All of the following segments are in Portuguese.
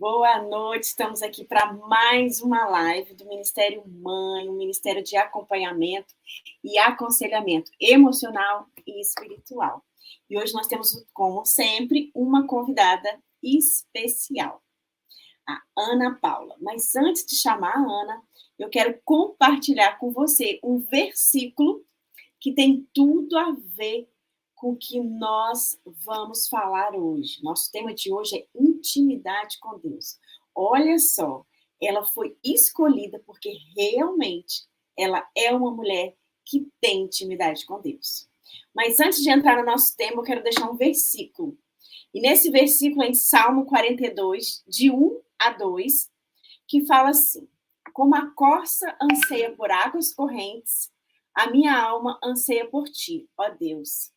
Boa noite, estamos aqui para mais uma live do Ministério Mãe, um ministério de acompanhamento e aconselhamento emocional e espiritual. E hoje nós temos, como sempre, uma convidada especial, a Ana Paula. Mas antes de chamar a Ana, eu quero compartilhar com você um versículo que tem tudo a ver com o que nós vamos falar hoje. Nosso tema de hoje é intimidade com Deus. Olha só, ela foi escolhida porque realmente ela é uma mulher que tem intimidade com Deus. Mas antes de entrar no nosso tema, eu quero deixar um versículo. E nesse versículo, em Salmo 42, de 1 a 2, que fala assim: como a corça anseia por águas correntes, a minha alma anseia por ti, ó Deus.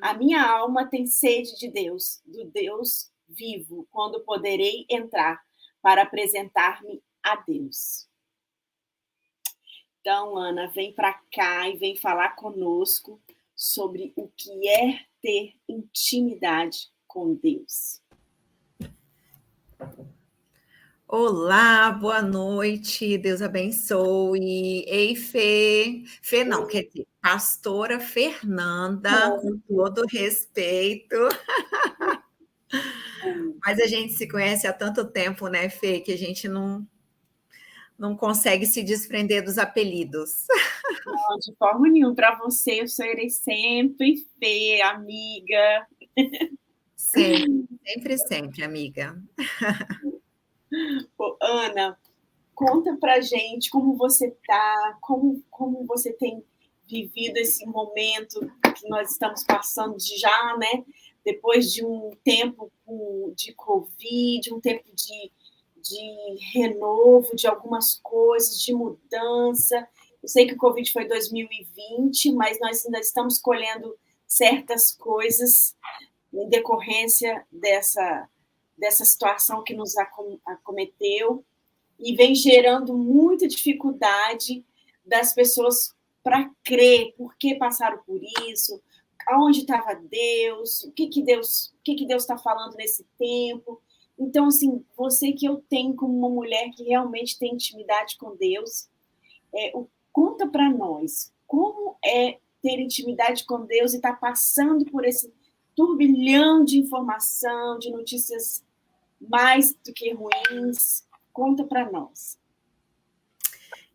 A minha alma tem sede de Deus, do Deus vivo, quando poderei entrar para apresentar-me a Deus. Então, Ana, vem para cá e vem falar conosco sobre o que é ter intimidade com Deus. Olá, boa noite, Deus abençoe. Ei, Fê. Fê não, quer dizer, pastora Fernanda, com todo respeito. Mas a gente se conhece há tanto tempo, né, Fê, que a gente não consegue se desprender dos apelidos. Não, de forma nenhuma. Para você, eu serei sempre Fê, amiga. Sempre, sempre, sempre, amiga. Ô, Ana, conta pra gente como você tá, como você tem vivido esse momento que nós estamos passando já, né? Depois de um tempo de Covid, um tempo de renovo de algumas coisas, de mudança. Eu sei que o Covid foi 2020, mas nós ainda estamos colhendo certas coisas em decorrência dessa situação que nos acometeu e vem gerando muita dificuldade das pessoas para crer, por que passaram por isso, aonde estava Deus, o que Deus está falando nesse tempo. Então, assim, você que eu tenho como uma mulher que realmente tem intimidade com Deus, conta para nós como é ter intimidade com Deus e estar passando por esse turbilhão de informação, de notícias mais do que ruins. Conta para nós.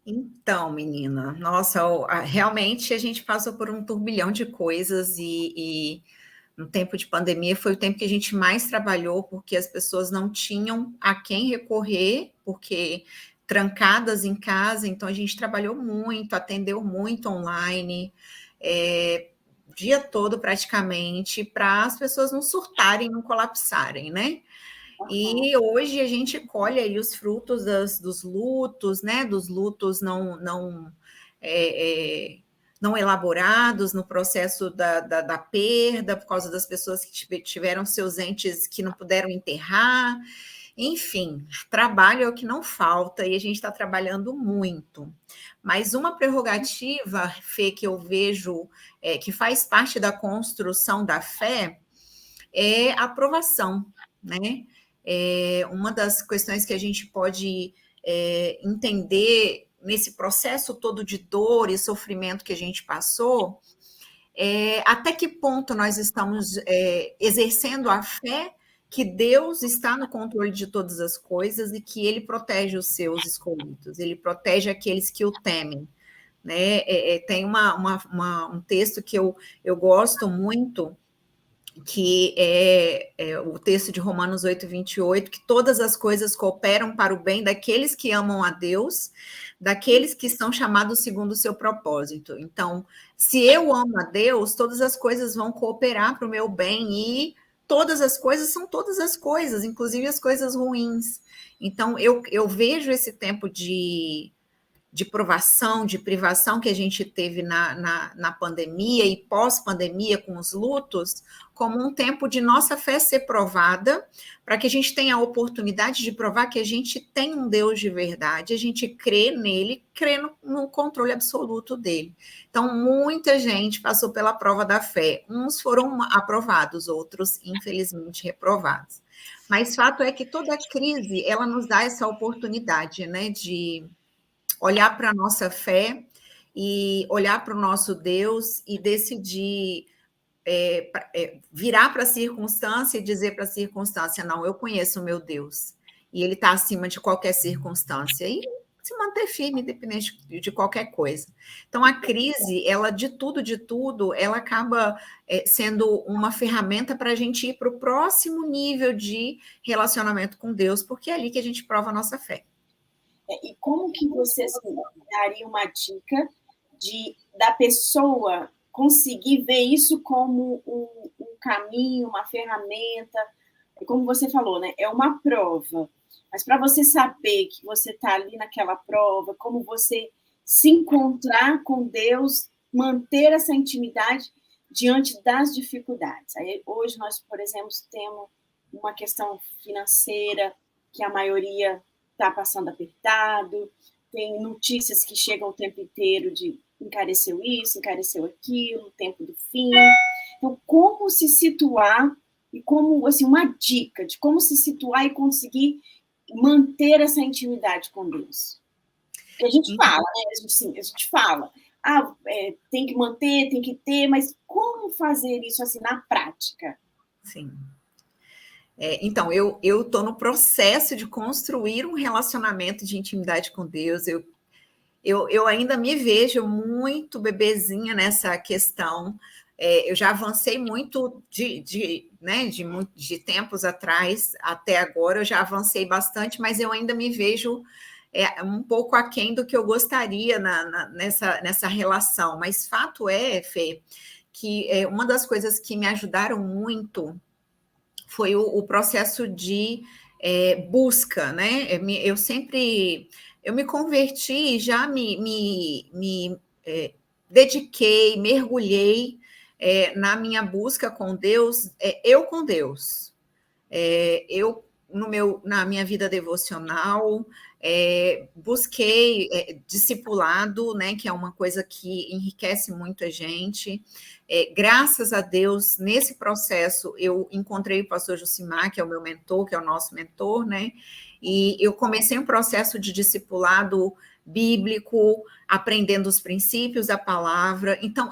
Então, menina, nossa, realmente a gente passou por um turbilhão de coisas e no tempo de pandemia foi o tempo que a gente mais trabalhou, porque as pessoas não tinham a quem recorrer, porque trancadas em casa, então a gente trabalhou muito, atendeu muito online, dia todo praticamente, para as pessoas não surtarem, não colapsarem, né? E hoje a gente colhe aí os frutos dos lutos, né? Dos lutos não elaborados no processo da perda, por causa das pessoas que tiveram seus entes que não puderam enterrar. Enfim, trabalho é o que não falta e a gente está trabalhando muito. Mas uma prerrogativa, Fê, que eu vejo que faz parte da construção da fé é a aprovação, né? Uma das questões que a gente pode entender nesse processo todo de dor e sofrimento que a gente passou, até que ponto nós estamos exercendo a fé que Deus está no controle de todas as coisas e que Ele protege os seus escolhidos, Ele protege aqueles que o temem. Né? Tem um texto que eu gosto muito, que é o texto de Romanos 8:28, que todas as coisas cooperam para o bem daqueles que amam a Deus, daqueles que são chamados segundo o seu propósito. Então, se eu amo a Deus, todas as coisas vão cooperar para o meu bem, e todas as coisas são todas as coisas, inclusive as coisas ruins. Então, eu vejo esse tempo de de provação, de privação que a gente teve na pandemia e pós-pandemia com os lutos, como um tempo de nossa fé ser provada, para que a gente tenha a oportunidade de provar que a gente tem um Deus de verdade, a gente crê nele, crê no controle absoluto dele. Então, muita gente passou pela prova da fé. Uns foram aprovados, outros, infelizmente, reprovados. Mas fato é que toda crise, ela nos dá essa oportunidade, né, de olhar para a nossa fé e olhar para o nosso Deus e decidir virar para a circunstância e dizer para a circunstância, não, eu conheço o meu Deus, e ele está acima de qualquer circunstância, e se manter firme, independente de qualquer coisa. Então, a crise, ela, de tudo, ela acaba sendo uma ferramenta para a gente ir para o próximo nível de relacionamento com Deus, porque é ali que a gente prova a nossa fé. E como que você daria uma dica da pessoa conseguir ver isso como um caminho, uma ferramenta, como você falou, né? É uma prova. Mas para você saber que você está ali naquela prova, como você se encontrar com Deus, manter essa intimidade diante das dificuldades. Aí, hoje nós, por exemplo, temos uma questão financeira que a maioria está passando apertado, tem notícias que chegam o tempo inteiro de encareceu isso, encareceu aquilo, tempo do fim. Então, como se situar e como, assim, uma dica de como se situar e conseguir manter essa intimidade com Deus. Porque a gente fala, né? A gente fala, tem que manter, tem que ter, mas como fazer isso assim na prática? Sim. Então, eu estou no processo de construir um relacionamento de intimidade com Deus. Eu ainda me vejo muito bebezinha nessa questão. Eu já avancei muito de tempos atrás até agora, eu já avancei bastante, mas eu ainda me vejo um pouco aquém do que eu gostaria nessa relação. Mas fato é, Fê, que uma das coisas que me ajudaram muito foi o processo de busca, né? Eu me converti, já me dediquei, mergulhei na minha busca com Deus, eu com Deus. Eu, na minha vida devocional, busquei discipulado, né, que é uma coisa que enriquece muito a gente. Graças a Deus, nesse processo, eu encontrei o pastor Jucimar, que é o meu mentor, que é o nosso mentor, né, e eu comecei um processo de discipulado bíblico, aprendendo os princípios da palavra. Então,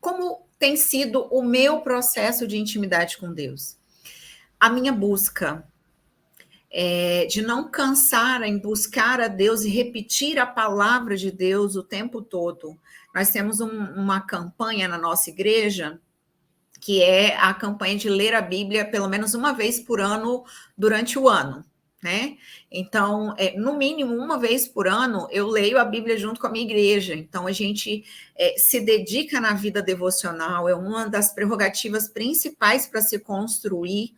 como tem sido o meu processo de intimidade com Deus? A minha busca de não cansar em buscar a Deus e repetir a palavra de Deus o tempo todo. Nós temos uma campanha na nossa igreja, que é a campanha de ler a Bíblia pelo menos uma vez por ano durante o ano, né? Então, no mínimo uma vez por ano, eu leio a Bíblia junto com a minha igreja. Então, a gente se dedica na vida devocional, é uma das prerrogativas principais para se construir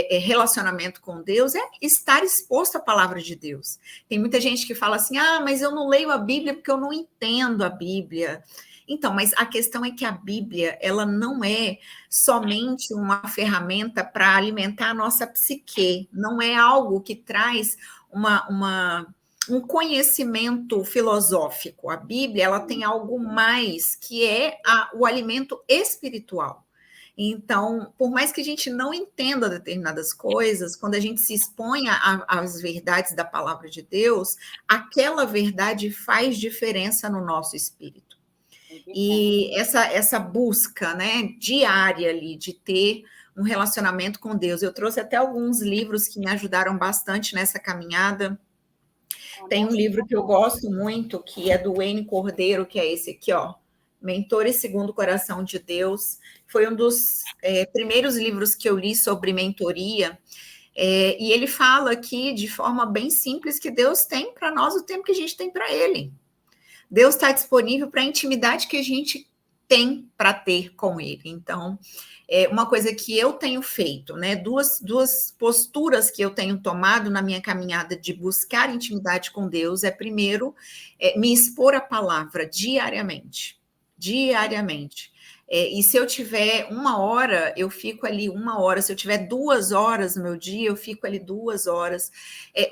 relacionamento com Deus, é estar exposto à palavra de Deus. Tem muita gente que fala assim, mas eu não leio a Bíblia porque eu não entendo a Bíblia. Então, mas a questão é que a Bíblia, ela não é somente uma ferramenta para alimentar a nossa psique, não é algo que traz um conhecimento filosófico. A Bíblia, ela tem algo mais, que é o alimento espiritual. Então, por mais que a gente não entenda determinadas coisas, quando a gente se expõe às verdades da palavra de Deus, aquela verdade faz diferença no nosso espírito. E essa busca, né, diária ali de ter um relacionamento com Deus. Eu trouxe até alguns livros que me ajudaram bastante nessa caminhada. Tem um livro que eu gosto muito, que é do Wayne Cordeiro, que é esse aqui, ó, Mentores Segundo o Coração de Deus. Foi um dos primeiros livros que eu li sobre mentoria. E ele fala aqui, de forma bem simples, que Deus tem para nós o tempo que a gente tem para Ele. Deus está disponível para a intimidade que a gente tem para ter com ele. Então, é uma coisa que eu tenho feito, né? Duas posturas que eu tenho tomado na minha caminhada de buscar intimidade com Deus é, primeiro, me expor à palavra diariamente. Diariamente. E se eu tiver 1 hora, eu fico ali 1 hora. Se eu tiver 2 horas no meu dia, eu fico ali 2 horas.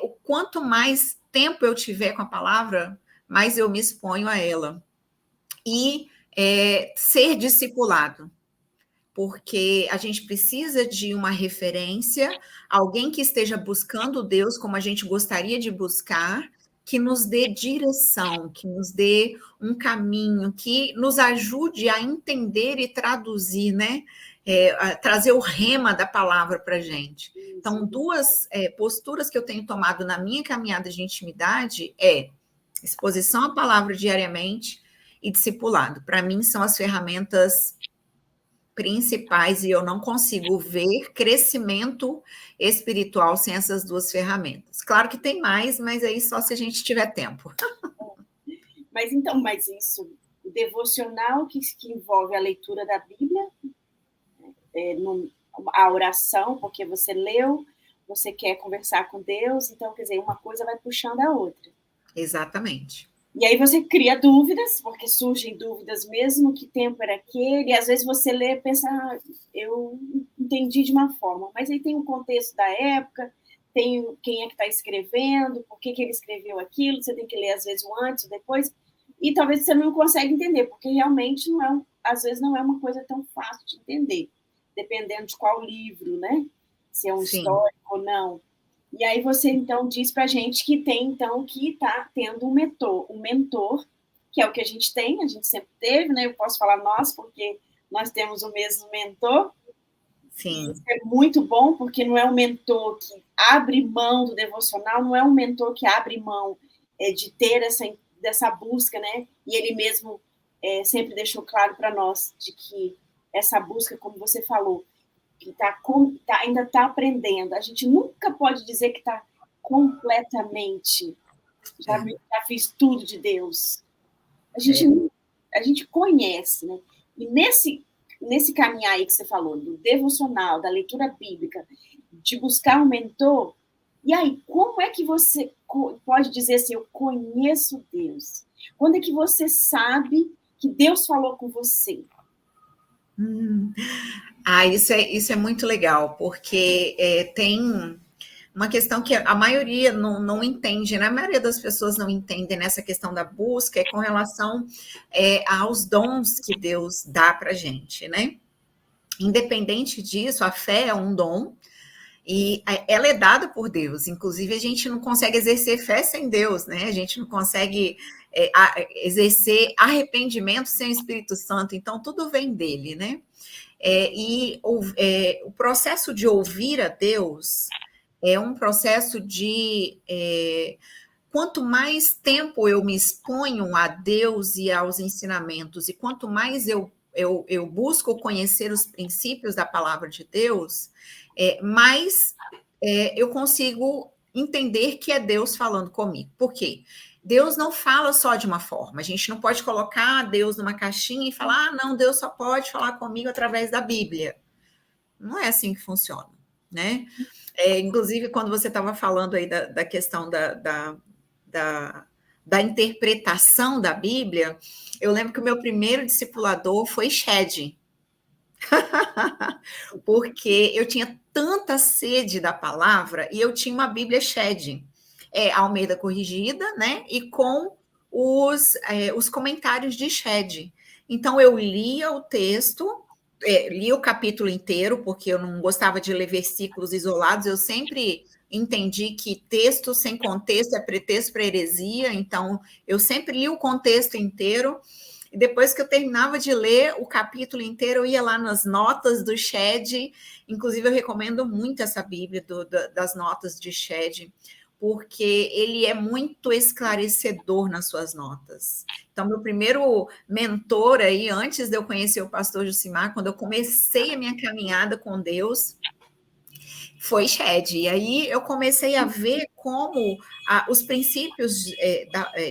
O quanto mais tempo eu tiver com a palavra, mais eu me exponho a ela. E ser discipulado, porque a gente precisa de uma referência, alguém que esteja buscando Deus como a gente gostaria de buscar, que nos dê direção, que nos dê um caminho, que nos ajude a entender e traduzir, né? Trazer o rema da palavra para a gente. Então, duas posturas que eu tenho tomado na minha caminhada de intimidade é exposição à palavra diariamente e discipulado. Para mim, são as ferramentas principais e eu não consigo ver crescimento espiritual sem essas duas ferramentas. Claro que tem mais, mas aí só se a gente tiver tempo. Mas isso, o devocional que envolve a leitura da Bíblia, a oração, porque você leu, você quer conversar com Deus, então, quer dizer, uma coisa vai puxando a outra. Exatamente. E aí você cria dúvidas, porque surgem dúvidas mesmo, que tempo era aquele, e às vezes você lê e pensa, eu entendi de uma forma, mas aí tem o contexto da época, tem quem é que está escrevendo, por que ele escreveu aquilo, você tem que ler às vezes o antes, o depois, e talvez você não consegue entender, porque realmente às vezes não é uma coisa tão fácil de entender, dependendo de qual livro, né? Se é um histórico ou não. E aí você, então, diz para a gente que está tendo um mentor, que é o que a gente sempre teve, né? Eu posso falar nós, porque nós temos o mesmo mentor. Sim. Isso é muito bom, porque não é um mentor que abre mão do devocional, não é um mentor que abre mão de ter dessa busca, né? E ele mesmo sempre deixou claro para nós de que essa busca, como você falou, que ainda está aprendendo. A gente nunca pode dizer que está completamente, já fiz tudo de Deus. A gente conhece, né? E nesse caminhar aí que você falou, do devocional, da leitura bíblica, de buscar um mentor, e aí, como é que você pode dizer assim, eu conheço Deus? Quando é que você sabe que Deus falou com você? Isso é muito legal, porque tem uma questão que a maioria não entende, né? A maioria das pessoas não entendem nessa questão da busca, com relação aos dons que Deus dá para a gente, né? Independente disso, a fé é um dom, e ela é dada por Deus. Inclusive, a gente não consegue exercer fé sem Deus, né? A gente não consegue exercer arrependimento sem o Espírito Santo. Então, tudo vem dele, né? O processo de ouvir a Deus é um processo de... quanto mais tempo eu me exponho a Deus e aos ensinamentos, e quanto mais eu busco conhecer os princípios da palavra de Deus, mais eu consigo entender que é Deus falando comigo. Por quê? Deus não fala só de uma forma. A gente não pode colocar Deus numa caixinha e falar, não, Deus só pode falar comigo através da Bíblia. Não é assim que funciona, né? Inclusive, quando você estava falando aí da questão da interpretação da Bíblia, eu lembro que o meu primeiro discipulador foi Shed. Porque eu tinha tanta sede da palavra e eu tinha uma Bíblia Shed, Almeida corrigida, né? E com os comentários de Shed. Então eu lia o texto, lia o capítulo inteiro, porque eu não gostava de ler versículos isolados, eu sempre entendi que texto sem contexto é pretexto para heresia, então eu sempre li o contexto inteiro. E depois que eu terminava de ler o capítulo inteiro, eu ia lá nas notas do Shed. Inclusive, eu recomendo muito essa Bíblia das notas de Shed, porque ele é muito esclarecedor nas suas notas. Então, meu primeiro mentor aí, antes de eu conhecer o pastor Jucimar, quando eu comecei a minha caminhada com Deus, Foi Shed. E aí eu comecei a ver como os princípios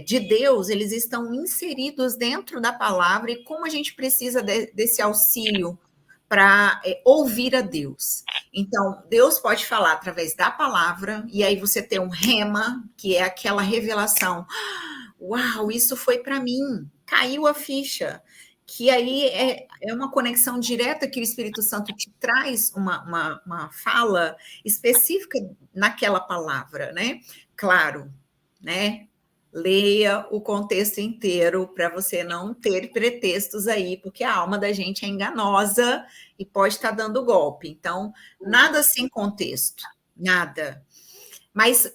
de Deus, eles estão inseridos dentro da palavra e como a gente precisa desse auxílio para ouvir a Deus. Então, Deus pode falar através da palavra, e aí você tem um rema, que é aquela revelação. Uau, isso foi para mim, caiu a ficha. Que aí é uma conexão direta que o Espírito Santo te traz uma fala específica naquela palavra, né? Claro, né? Leia o contexto inteiro para você não ter pretextos aí, porque a alma da gente é enganosa e pode estar dando golpe. Então, nada sem contexto, nada. Mas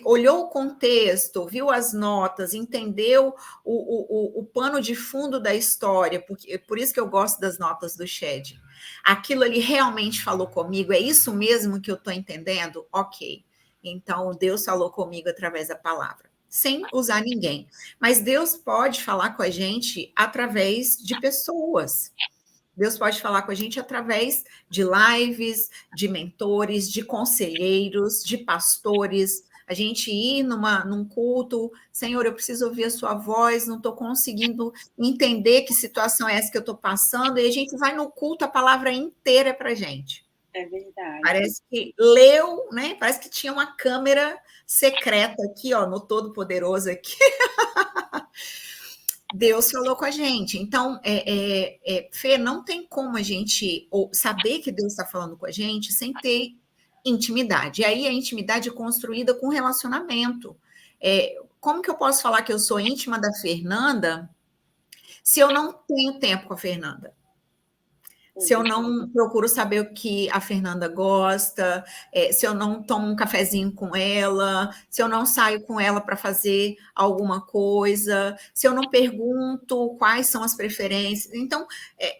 olhou o contexto, viu as notas, entendeu o pano de fundo da história, por isso que eu gosto das notas do Shed. Aquilo ali realmente falou comigo, é isso mesmo que eu estou entendendo? Ok. Então, Deus falou comigo através da palavra, sem usar ninguém. Mas Deus pode falar com a gente através de pessoas. Deus pode falar com a gente através de lives, de mentores, de conselheiros, de pastores. A gente ir num culto, Senhor, eu preciso ouvir a sua voz, não estou conseguindo entender que situação é essa que eu estou passando, e a gente vai no culto, a palavra inteira é para a gente. É verdade. Parece que leu, né? Parece que tinha uma câmera secreta aqui, ó, no Todo-Poderoso aqui. Deus falou com a gente. Então, Fê, não tem como a gente saber que Deus está falando com a gente sem ter intimidade. E aí a intimidade é construída com relacionamento. Como que eu posso falar que eu sou íntima da Fernanda se eu não tenho tempo com a Fernanda? Se eu não procuro saber o que a Fernanda gosta, se eu não tomo um cafezinho com ela, se eu não saio com ela para fazer alguma coisa, se eu não pergunto quais são as preferências. Então,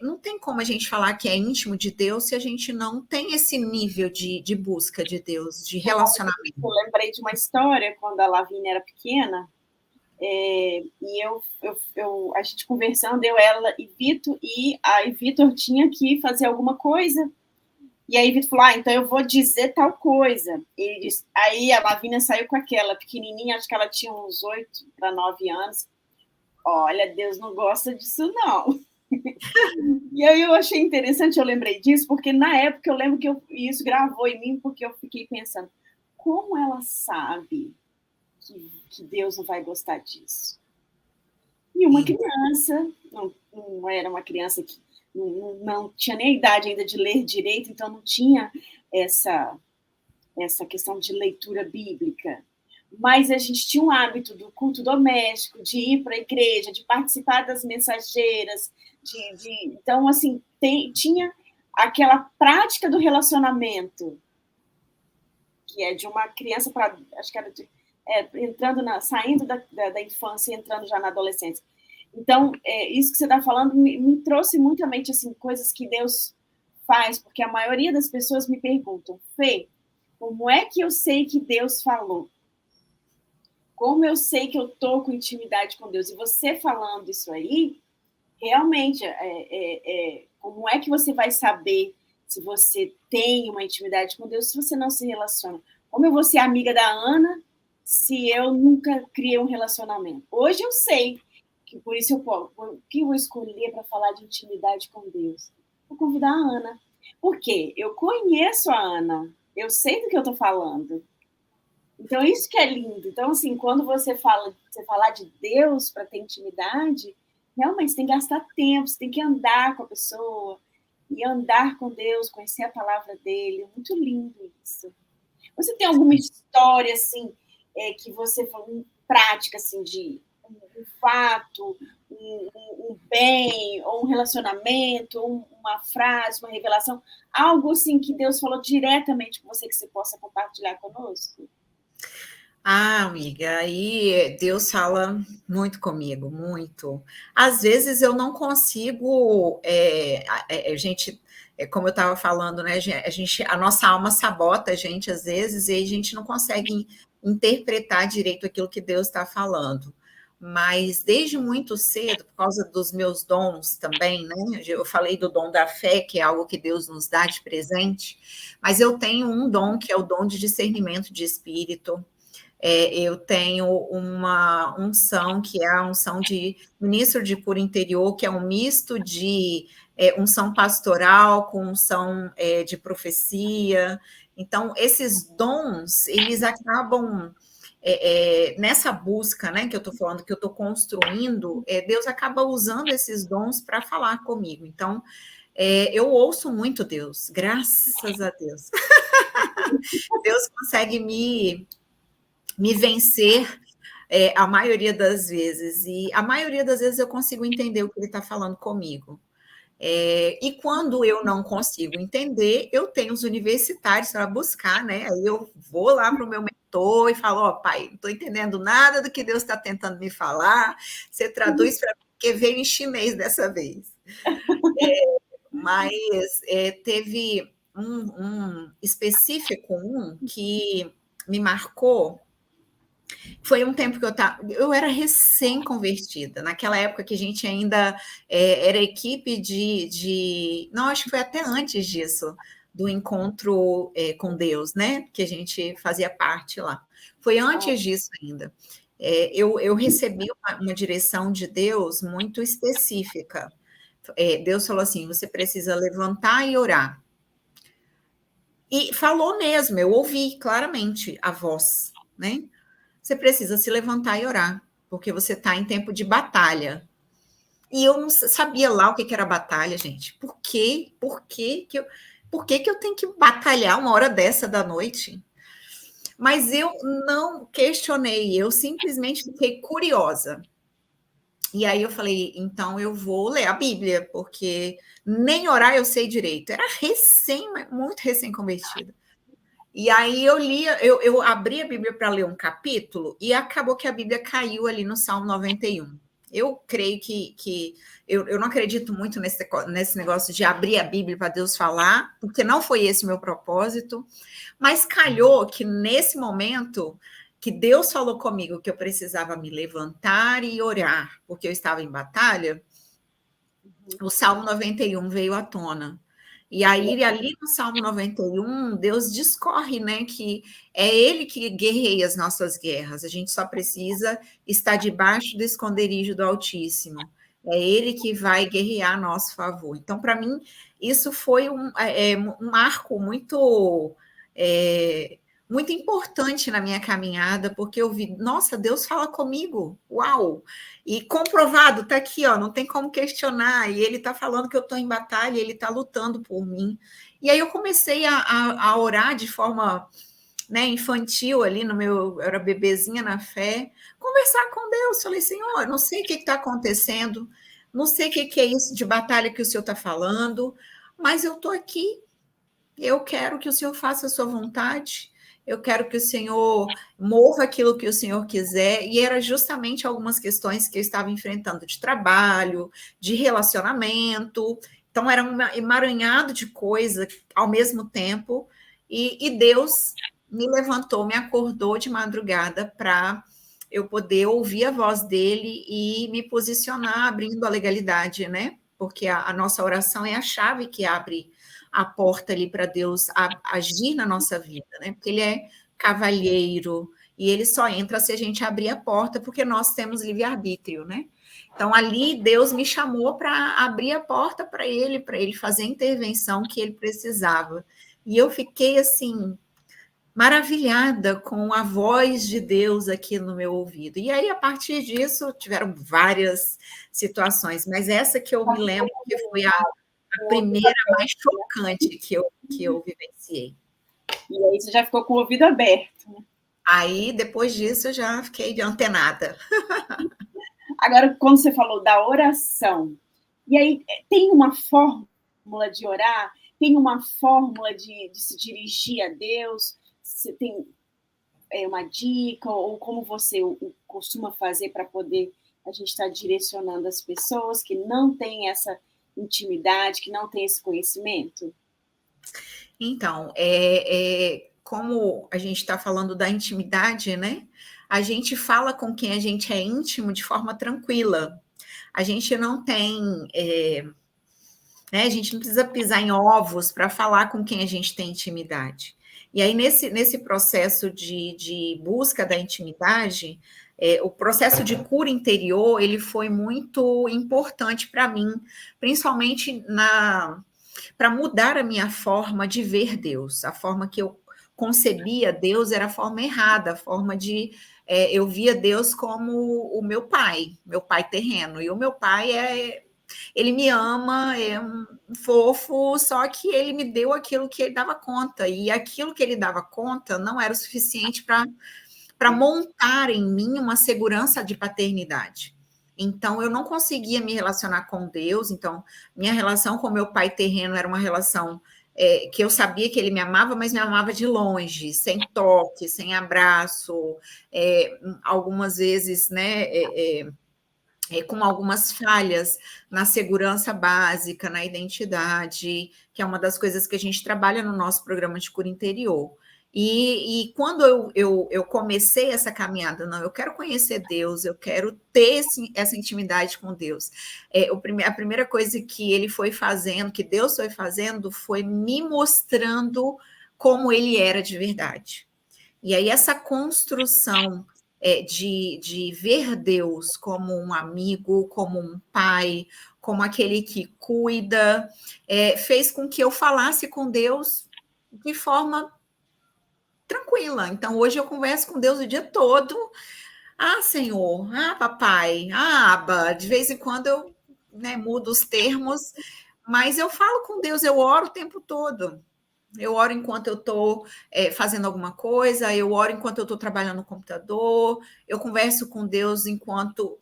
não tem como a gente falar que é íntimo de Deus se a gente não tem esse nível de busca de Deus, de relacionamento. Eu lembrei de uma história quando a Lavínia era pequena. E a gente conversando, eu, ela e Vitor, e aí Vitor tinha que fazer alguma coisa, e aí Vitor falou, então eu vou dizer tal coisa. Ele disse, aí a Lavínia saiu com aquela pequenininha, acho que ela tinha uns 8 para 9 anos, olha, Deus não gosta disso não. E aí eu achei interessante, eu lembrei disso, porque na época eu lembro que isso gravou em mim, porque eu fiquei pensando, como ela sabe que Deus não vai gostar disso? E uma criança, não era uma criança que não tinha nem a idade ainda de ler direito, então não tinha essa questão de leitura bíblica. Mas a gente tinha um hábito do culto doméstico, de ir para a igreja, de participar das mensageiras, então, assim, tinha aquela prática do relacionamento, que é de uma criança para, acho que era saindo da infância e entrando já na adolescência. Então, isso que você está falando me trouxe muito à mente assim, coisas que Deus faz, porque a maioria das pessoas me perguntam, Fê, como é que eu sei que Deus falou? Como eu sei que eu estou com intimidade com Deus? E você falando isso aí, realmente, como é que você vai saber se você tem uma intimidade com Deus se você não se relaciona? Como eu vou ser amiga da Ana se eu nunca criei um relacionamento? Hoje eu sei que por isso o que eu vou escolher para falar de intimidade com Deus? Vou convidar a Ana. Por quê? Eu conheço a Ana, eu sei do que eu estou falando. Então, isso que é lindo. Então, assim, quando você falar de Deus para ter intimidade, realmente você tem que gastar tempo, você tem que andar com a pessoa, e andar com Deus, conhecer a palavra dele. É muito lindo isso. Você tem alguma história, assim, que você falou, prática, assim, de um fato, um bem, ou um relacionamento, ou uma frase, uma revelação, algo assim que Deus falou diretamente com você que você possa compartilhar conosco? Amiga, aí Deus fala muito comigo, muito. Às vezes eu não consigo, a gente, como eu estava falando, né? A nossa alma sabota a gente às vezes e a gente não consegue interpretar direito aquilo que Deus está falando. mas desde muito cedo, por causa dos meus dons também, né? Eu falei do dom da fé, que é algo que Deus nos dá de presente, mas eu tenho um dom que é o dom de discernimento de espírito. Eu tenho uma unção, que é a unção de ministro de cura interior, que é um misto de unção pastoral com unção de profecia. Então, esses dons, eles acabam nessa busca, né, que eu estou falando, que eu estou construindo, Deus acaba usando esses dons para falar comigo. Então, eu ouço muito Deus, graças a Deus. Deus consegue me vencer a maioria das vezes, e a maioria das vezes eu consigo entender o que ele está falando comigo. E quando eu não consigo entender, eu tenho os universitários para buscar, né? Aí eu vou lá para o meu mentor e falo: ó, pai, não estou entendendo nada do que Deus está tentando me falar, você traduz para mim, porque veio em chinês dessa vez. Mas teve um específico, que me marcou. Foi um tempo que eu era recém-convertida, naquela época que a gente ainda era equipe não, acho que foi até antes disso, do encontro com Deus, né? Que a gente fazia parte lá. Foi antes disso ainda. Eu recebi uma direção de Deus muito específica. Deus falou assim: você precisa levantar e orar. E falou mesmo, eu ouvi claramente a voz, né? Você precisa se levantar e orar, porque você está em tempo de batalha. E eu não sabia lá o que era batalha, gente. Por quê? Por que eu tenho que batalhar uma hora dessa da noite? Mas eu não questionei, eu simplesmente fiquei curiosa. E aí eu falei, então eu vou ler a Bíblia, porque nem orar eu sei direito. Era muito recém-convertida. E aí eu abri a Bíblia para ler um capítulo e acabou que a Bíblia caiu ali no Salmo 91. Eu creio que eu não acredito muito nesse negócio de abrir a Bíblia para Deus falar, porque não foi esse o meu propósito, mas calhou que nesse momento que Deus falou comigo que eu precisava me levantar e orar, porque eu estava em batalha, o Salmo 91 veio à tona. E aí, ali no Salmo 91, Deus discorre, né, que é Ele que guerreia as nossas guerras, a gente só precisa estar debaixo do esconderijo do Altíssimo. É Ele que vai guerrear a nosso favor. Então, para mim, isso foi um marco muito importante na minha caminhada, porque eu vi, nossa, Deus fala comigo, uau! E comprovado, está aqui, ó, não tem como questionar. E ele está falando que eu estou em batalha, ele está lutando por mim. E aí eu comecei a orar de forma, né, infantil ali eu era bebezinha na fé, conversar com Deus. Falei, Senhor, não sei o que está acontecendo, não sei o que é isso de batalha que o Senhor está falando, mas eu estou aqui. Eu quero que o Senhor faça a sua vontade. Eu quero que o Senhor mova aquilo que o Senhor quiser, e era justamente algumas questões que eu estava enfrentando de trabalho, de relacionamento, então era um emaranhado de coisa ao mesmo tempo, e Deus me levantou, me acordou de madrugada para eu poder ouvir a voz dele e me posicionar abrindo a legalidade, né? Porque a nossa oração é a chave que abre a porta ali para Deus agir na nossa vida, né? Porque ele é cavalheiro e ele só entra se a gente abrir a porta, porque nós temos livre-arbítrio, né? Então, ali, Deus me chamou para abrir a porta para ele fazer a intervenção que ele precisava. E eu fiquei, assim, maravilhada com a voz de Deus aqui no meu ouvido. E aí, a partir disso, tiveram várias situações, mas essa que eu me lembro que foi a primeira mais chocante que eu vivenciei. E aí você já ficou com o ouvido aberto. Né? Aí, depois disso, eu já fiquei antenada. Agora, quando você falou da oração, e aí tem uma fórmula de orar? Tem uma fórmula de se dirigir a Deus? Você tem uma dica? Ou como você costuma fazer para poder a gente estar direcionando as pessoas que não têm essa intimidade, que não têm esse conhecimento? Então, como a gente está falando da intimidade, né? a gente fala com quem a gente é íntimo de forma tranquila. A gente não tem, né, a gente não precisa pisar em ovos para falar com quem a gente tem intimidade. E aí, nesse processo de busca da intimidade, o processo de cura interior, ele foi muito importante para mim, principalmente para mudar a minha forma de ver Deus. A forma que eu concebia Deus era a forma errada, a forma de... eu via Deus como o meu pai terreno. E o meu pai ele me ama, é um fofo, só que ele me deu aquilo que ele dava conta. E aquilo que ele dava conta não era o suficiente para montar em mim uma segurança de paternidade. Então, eu não conseguia me relacionar com Deus. Então, minha relação com meu pai terreno era uma relação que eu sabia que ele me amava, mas me amava de longe, sem toque, sem abraço, algumas vezes, né, com algumas falhas na segurança básica, na identidade, que é uma das coisas que a gente trabalha no nosso programa de cura interior. E quando eu comecei essa caminhada, não, eu quero conhecer Deus, eu quero ter essa intimidade com Deus. A primeira coisa que ele foi fazendo, que Deus foi fazendo, foi me mostrando como ele era de verdade. E aí essa construção de ver Deus como um amigo, como um pai, como aquele que cuida, fez com que eu falasse com Deus de forma tranquila. Então, hoje eu converso com Deus o dia todo. Ah, Senhor, ah, papai, ah, Aba. De vez em quando eu, né, mudo os termos, mas eu falo com Deus, eu oro o tempo todo. Eu oro enquanto eu estou fazendo alguma coisa, eu oro enquanto eu estou trabalhando no computador, eu converso com Deus enquanto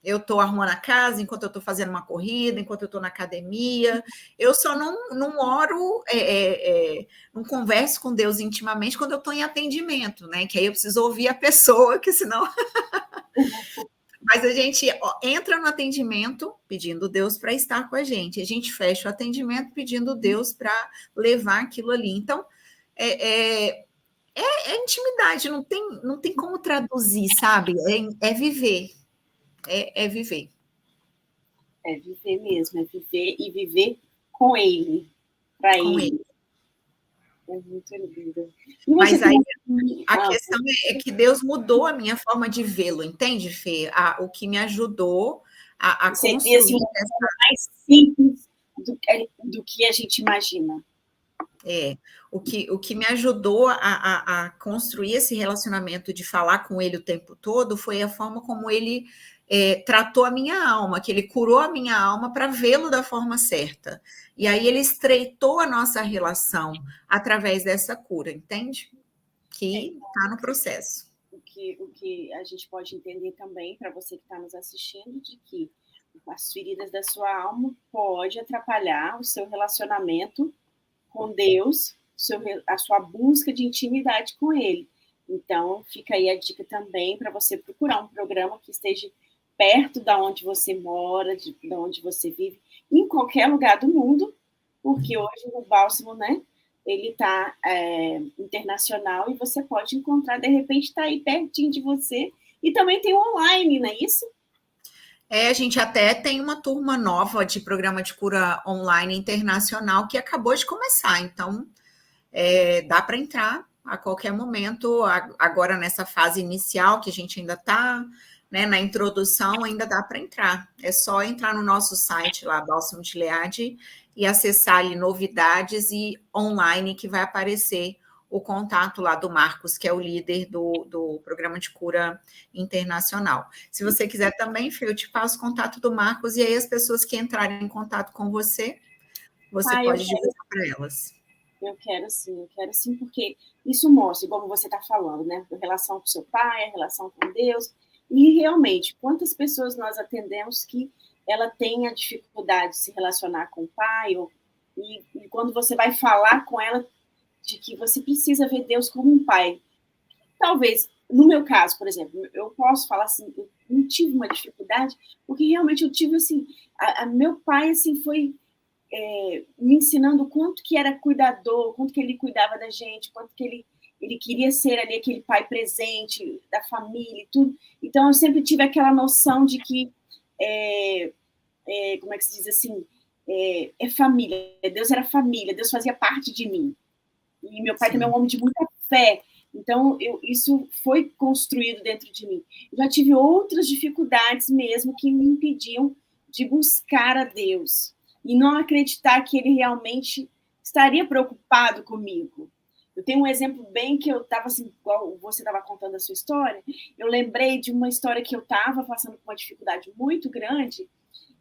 eu estou arrumando a casa, enquanto eu estou fazendo uma corrida, enquanto eu estou na academia. Eu só não oro, não converso com Deus intimamente quando eu estou em atendimento, né? Que aí eu preciso ouvir a pessoa, que senão. Mas a gente entra no atendimento pedindo Deus para estar com a gente. A gente fecha o atendimento pedindo Deus para levar aquilo ali. Então, é intimidade, não tem como traduzir, sabe? É viver. É viver. É viver mesmo, é viver e viver com ele, para ele. É muito lindo. Mas aí a questão é que Deus mudou a minha forma de vê-lo, entende, Fê? O que me ajudou a construir assim, mais simples do que a gente imagina. O que me ajudou a construir esse relacionamento de falar com ele o tempo todo foi a forma como ele tratou a minha alma, que ele curou a minha alma para vê-lo da forma certa. E aí ele estreitou a nossa relação através dessa cura, entende? Que está no processo. O que a gente pode entender também, para você que está nos assistindo, de que as feridas da sua alma pode atrapalhar o seu relacionamento com Deus, a sua busca de intimidade com Ele. Então, fica aí a dica também para você procurar um programa que esteja perto da onde você mora, de onde você vive, em qualquer lugar do mundo, porque hoje o Bálsamo, né, ele está internacional e você pode encontrar, de repente, está aí pertinho de você. E também tem online, não é isso? A gente até tem uma turma nova de programa de cura online internacional que acabou de começar, então dá para entrar a qualquer momento, agora nessa fase inicial, que a gente ainda está, né, na introdução, ainda dá para entrar. É só entrar no nosso site lá, Bálsamo de Gileade, e acessar ali novidades e online, que vai aparecer o contato lá do Marcos, que é o líder do programa de cura internacional. Se você quiser também, Fê, eu te passo o contato do Marcos, e aí as pessoas que entrarem em contato com você pode divulgar para elas. Eu quero sim, porque isso mostra, como você está falando, né? A relação com seu pai, a relação com Deus, e realmente, quantas pessoas nós atendemos que ela tem a dificuldade de se relacionar com o pai, e quando você vai falar com ela de que você precisa ver Deus como um pai. Talvez, no meu caso, por exemplo, eu posso falar assim, eu não tive uma dificuldade, porque realmente eu tive, assim, meu pai, assim, foi me ensinando quanto que era cuidador, quanto que ele cuidava da gente, quanto que ele ele queria ser ali aquele pai presente da família e tudo. Então, eu sempre tive aquela noção de que, como é que se diz assim, é família. Deus era família, Deus fazia parte de mim. E meu pai também é um homem de muita fé. Então, isso foi construído dentro de mim. Eu já tive outras dificuldades mesmo que me impediam de buscar a Deus e não acreditar que ele realmente estaria preocupado comigo. Eu tenho um exemplo bem que eu estava assim, igual você estava contando a sua história, eu lembrei de uma história que eu estava passando por uma dificuldade muito grande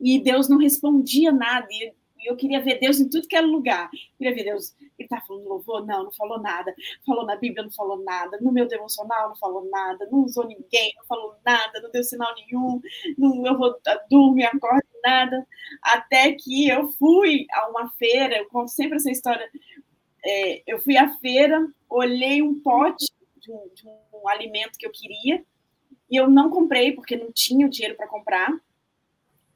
e Deus não respondia nada, e eu queria ver Deus em tudo que era lugar. Eu queria ver Deus, ele está falando louvor? Não falou nada. Falou na Bíblia, não falou nada. No meu devocional, não falou nada. Não usou ninguém, não falou nada, não deu sinal nenhum. Não, eu vou dormir, acordo, nada. Até que eu fui a uma feira, eu conto sempre essa história. Eu fui à feira, olhei um pote de um alimento que eu queria, e eu não comprei, porque não tinha o dinheiro para comprar,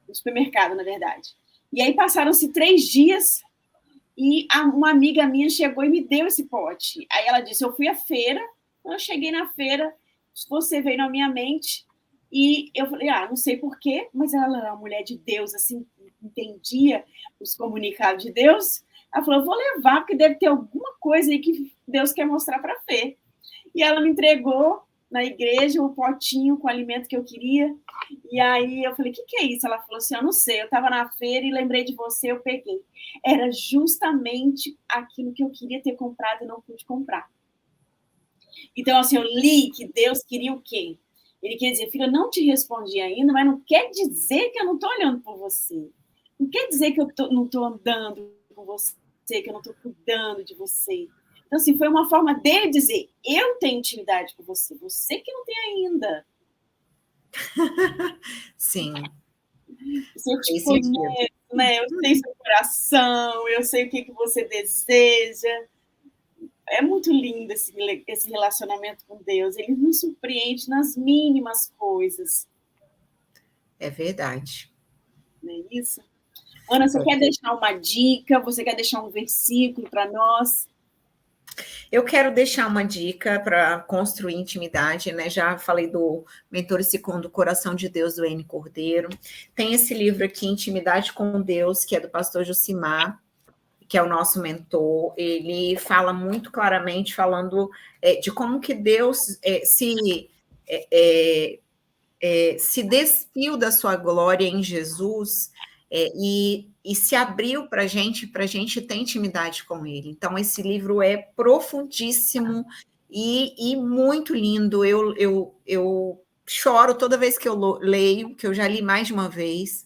no supermercado, na verdade. E aí passaram-se 3 dias e uma amiga minha chegou e me deu esse pote. Aí ela disse, eu fui à feira, eu cheguei na feira, você veio na minha mente, e eu falei, não sei porquê, mas ela era uma mulher de Deus, assim, entendia os comunicados de Deus. Ela falou, eu vou levar, porque deve ter alguma coisa aí que Deus quer mostrar para a Fê. E ela me entregou na igreja o potinho com o alimento que eu queria. E aí eu falei, o que é isso? Ela falou assim, eu não sei, eu estava na feira e lembrei de você, eu peguei. Era justamente aquilo que eu queria ter comprado e não pude comprar. Então, assim, eu li que Deus queria o quê? Ele quer dizer, filho, eu não te respondi ainda, mas não quer dizer que eu não estou olhando por você. Não quer dizer que eu não estou andando com você, que eu não estou cuidando de você. Então, assim, foi uma forma dele dizer, eu tenho intimidade com você, você que não tem ainda. Sim. Se eu te conheço, né? Eu sei seu coração, eu sei o que você deseja. É muito lindo esse relacionamento com Deus. Ele nos surpreende nas mínimas coisas. É verdade. Não é isso? Ana, você quer deixar uma dica? Você quer deixar um versículo para nós? Eu quero deixar uma dica para construir intimidade, né? Já falei do Mentor Segundo o Coração de Deus, do N. Cordeiro. Tem esse livro aqui, Intimidade com Deus, que é do pastor Josimar, que é o nosso mentor. Ele fala muito claramente, falando de como que Deus se despiu da sua glória em Jesus e se abriu para a gente ter intimidade com ele. Então, esse livro é profundíssimo e muito lindo. Eu choro toda vez que eu leio, que eu já li mais de uma vez,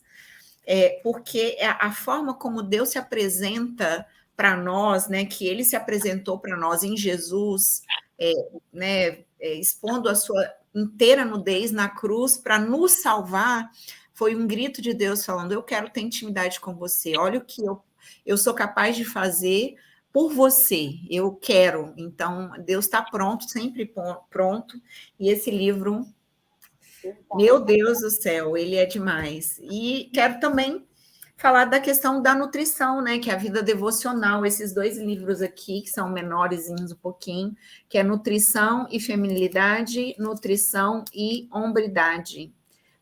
porque a forma como Deus se apresenta para nós, né, que ele se apresentou para nós em Jesus, né, expondo a sua inteira nudez na cruz para nos salvar, foi um grito de Deus falando, eu quero ter intimidade com você, olha o que eu sou capaz de fazer por você, eu quero. Então, Deus está pronto, sempre pronto, e esse livro, meu Deus do céu, ele é demais. E quero também falar da questão da nutrição, né, que é a vida devocional, esses 2 livros aqui, que são menorzinhos um pouquinho, que é Nutrição e Feminilidade, Nutrição e Hombridade.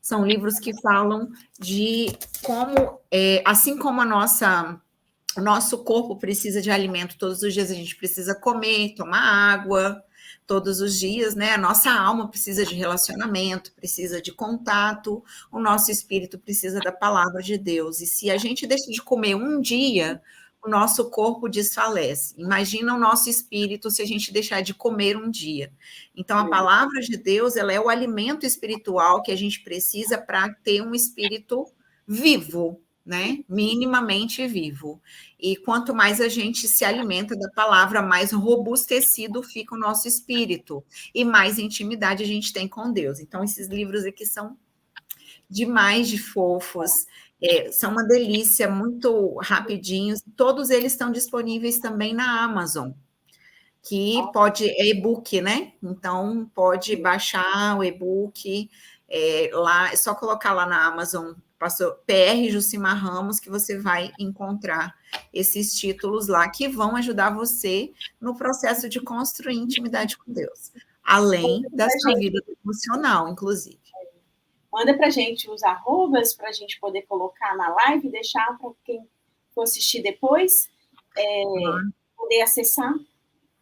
São livros que falam de como, assim como o nosso corpo precisa de alimento todos os dias, a gente precisa comer, tomar água todos os dias, né? A nossa alma precisa de relacionamento, precisa de contato, o nosso espírito precisa da palavra de Deus. E se a gente deixa de comer um dia, o nosso corpo desfalece. Imagina o nosso espírito se a gente deixar de comer um dia. Então, a palavra de Deus, ela é o alimento espiritual que a gente precisa para ter um espírito vivo, né? Minimamente vivo. E quanto mais a gente se alimenta da palavra, mais robustecido fica o nosso espírito e mais intimidade a gente tem com Deus. Então, esses livros aqui são demais de fofos, são uma delícia, muito rapidinhos. Todos eles estão disponíveis também na Amazon, que é e-book, né? Então, pode baixar o e-book lá, é só colocar lá na Amazon pastor PR Jucimar Ramos, que você vai encontrar esses títulos lá que vão ajudar você no processo de construir intimidade com Deus, além da sua vida emocional, inclusive. Manda para a gente os arrobas para a gente poder colocar na live e deixar para quem for assistir depois poder acessar.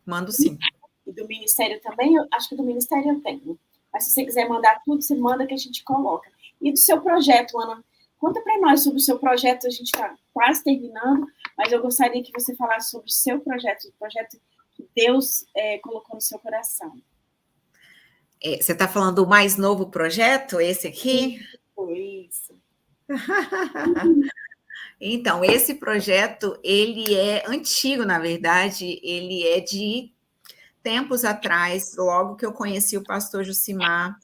Mando sim. E do Ministério também, eu acho que do Ministério eu tenho. Mas se você quiser mandar tudo, você manda que a gente coloca. E do seu projeto, Ana, conta para nós sobre o seu projeto. A gente está quase terminando, mas eu gostaria que você falasse sobre o seu projeto, o projeto que Deus colocou no seu coração. Você está falando do mais novo projeto, esse aqui? Isso. Então, esse projeto, ele é antigo, na verdade, ele é de tempos atrás, logo que eu conheci o pastor Jucimar,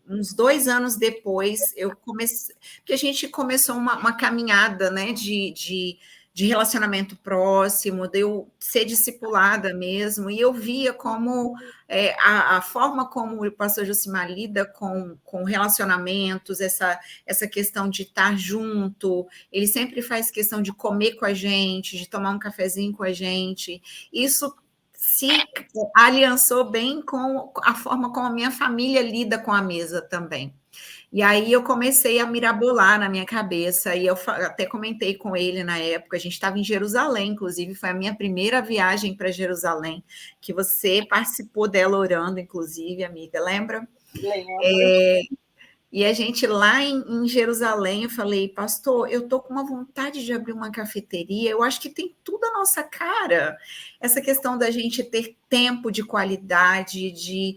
uns 2 anos depois, eu comecei, porque a gente começou uma caminhada, né, de relacionamento próximo, de eu ser discipulada mesmo, e eu via como a forma como o pastor Jucimar lida com relacionamentos, essa questão de estar junto, ele sempre faz questão de comer com a gente, de tomar um cafezinho com a gente, isso se aliançou bem com a forma como a minha família lida com a mesa também. E aí eu comecei a mirabolar na minha cabeça, e eu até comentei com ele na época, a gente estava em Jerusalém, inclusive, foi a minha primeira viagem para Jerusalém, que você participou dela orando, inclusive, amiga, lembra? Lembro. E a gente lá em Jerusalém, eu falei, pastor, eu tô com uma vontade de abrir uma cafeteria, eu acho que tem tudo a nossa cara, essa questão da gente ter tempo de qualidade, de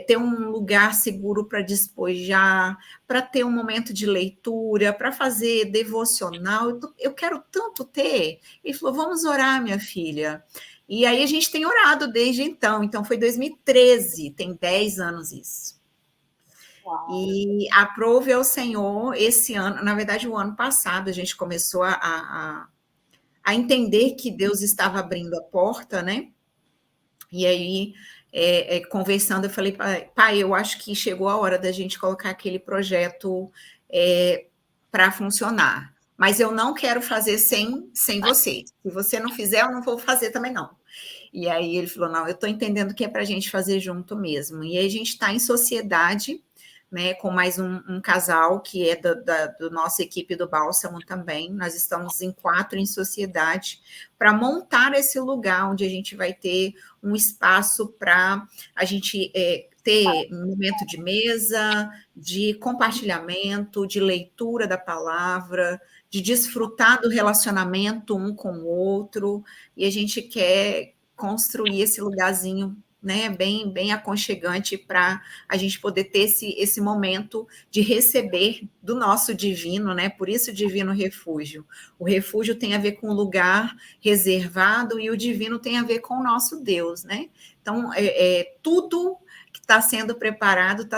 ter um lugar seguro para despojar, para ter um momento de leitura, para fazer devocional, eu quero tanto ter. Ele falou, vamos orar, minha filha. E aí a gente tem orado desde então foi 2013, tem 10 anos isso. Uau. E aprove ao Senhor esse ano, na verdade, o ano passado, a gente começou a entender que Deus estava abrindo a porta, né? E aí, conversando, eu falei, pai, eu acho que chegou a hora da gente colocar aquele projeto para funcionar. Mas eu não quero fazer sem você. Se você não fizer, eu não vou fazer também, não. E aí ele falou, não, eu estou entendendo que é para a gente fazer junto mesmo. E aí a gente está em sociedade, né, com mais um casal que é do nossa equipe do Bálsamo também. Nós estamos em 4 em sociedade para montar esse lugar onde a gente vai ter um espaço para a gente ter um momento de mesa, de compartilhamento, de leitura da palavra, de desfrutar do relacionamento um com o outro, e a gente quer construir esse lugarzinho, né, bem aconchegante para a gente poder ter esse momento de receber do nosso divino, né? Por isso divino refúgio. O refúgio tem a ver com o lugar reservado e o divino tem a ver com o nosso Deus, né? Então, tudo que está sendo preparado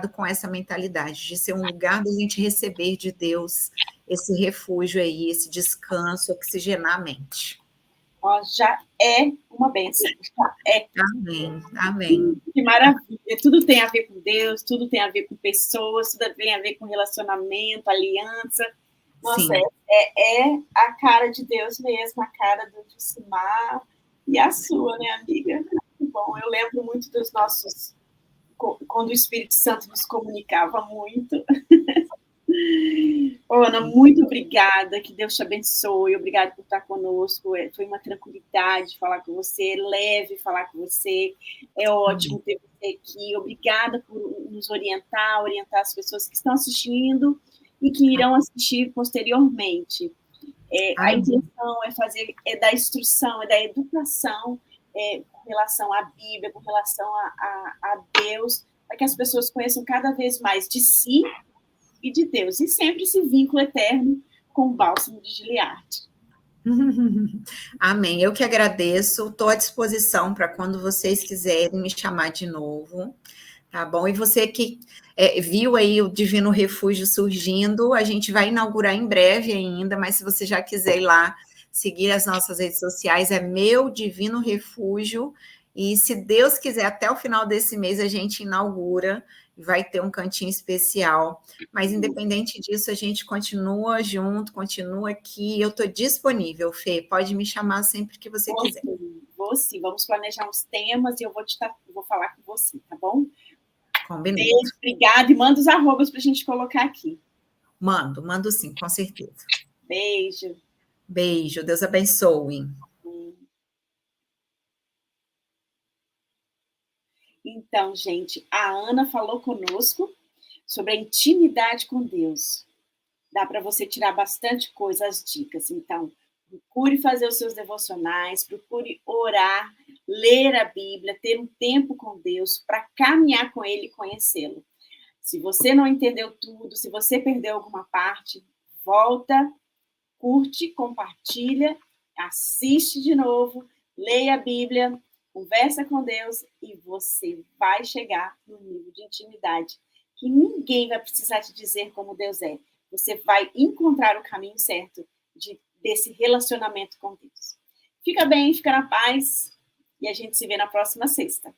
com essa mentalidade de ser um lugar da gente receber de Deus esse refúgio aí, esse descanso, oxigenar a mente. Já é uma bênção. Já é. Amém. Que maravilha. Tudo tem a ver com Deus, tudo tem a ver com pessoas, tudo tem a ver com relacionamento, aliança. Nossa, é a cara de Deus mesmo, a cara do Jucimar e a sua, né, amiga? Bom, eu lembro muito dos nossos... Quando o Espírito Santo nos comunicava muito. Ana, muito obrigada, que Deus te abençoe, obrigada por estar conosco, foi uma tranquilidade falar com você, leve falar com você, é ótimo ter você aqui, obrigada por nos orientar as pessoas que estão assistindo e que irão assistir posteriormente. A intenção é dar instrução, é dar educação com relação à Bíblia, com relação a Deus, para que as pessoas conheçam cada vez mais de si e de Deus, e sempre esse vínculo eterno com o Bálsamo de Gileade. Amém. Eu que agradeço, estou à disposição para quando vocês quiserem me chamar de novo, tá bom? E você que viu aí o Divino Refúgio surgindo, a gente vai inaugurar em breve ainda, mas se você já quiser ir lá, seguir as nossas redes sociais, é Meu Divino Refúgio, e se Deus quiser, até o final desse mês a gente inaugura vai ter um cantinho especial. Mas, independente disso, a gente continua junto, continua aqui. Eu estou disponível, Fê. Pode me chamar sempre que você quiser. Vou sim. Vamos planejar uns temas e eu vou falar com você, tá bom? Combinado. Beijo, obrigada. E manda os arrobas para a gente colocar aqui. Mando sim, com certeza. Beijo. Beijo, Deus abençoe. Então, gente, a Ana falou conosco sobre a intimidade com Deus. Dá para você tirar bastante coisa, as dicas. Então, procure fazer os seus devocionais, procure orar, ler a Bíblia, ter um tempo com Deus para caminhar com Ele e conhecê-lo. Se você não entendeu tudo, se você perdeu alguma parte, volta, curte, compartilha, assiste de novo, leia a Bíblia, conversa com Deus e você vai chegar no nível de intimidade que ninguém vai precisar te dizer como Deus é. Você vai encontrar o caminho certo desse relacionamento com Deus. Fica bem, fica na paz e a gente se vê na próxima sexta.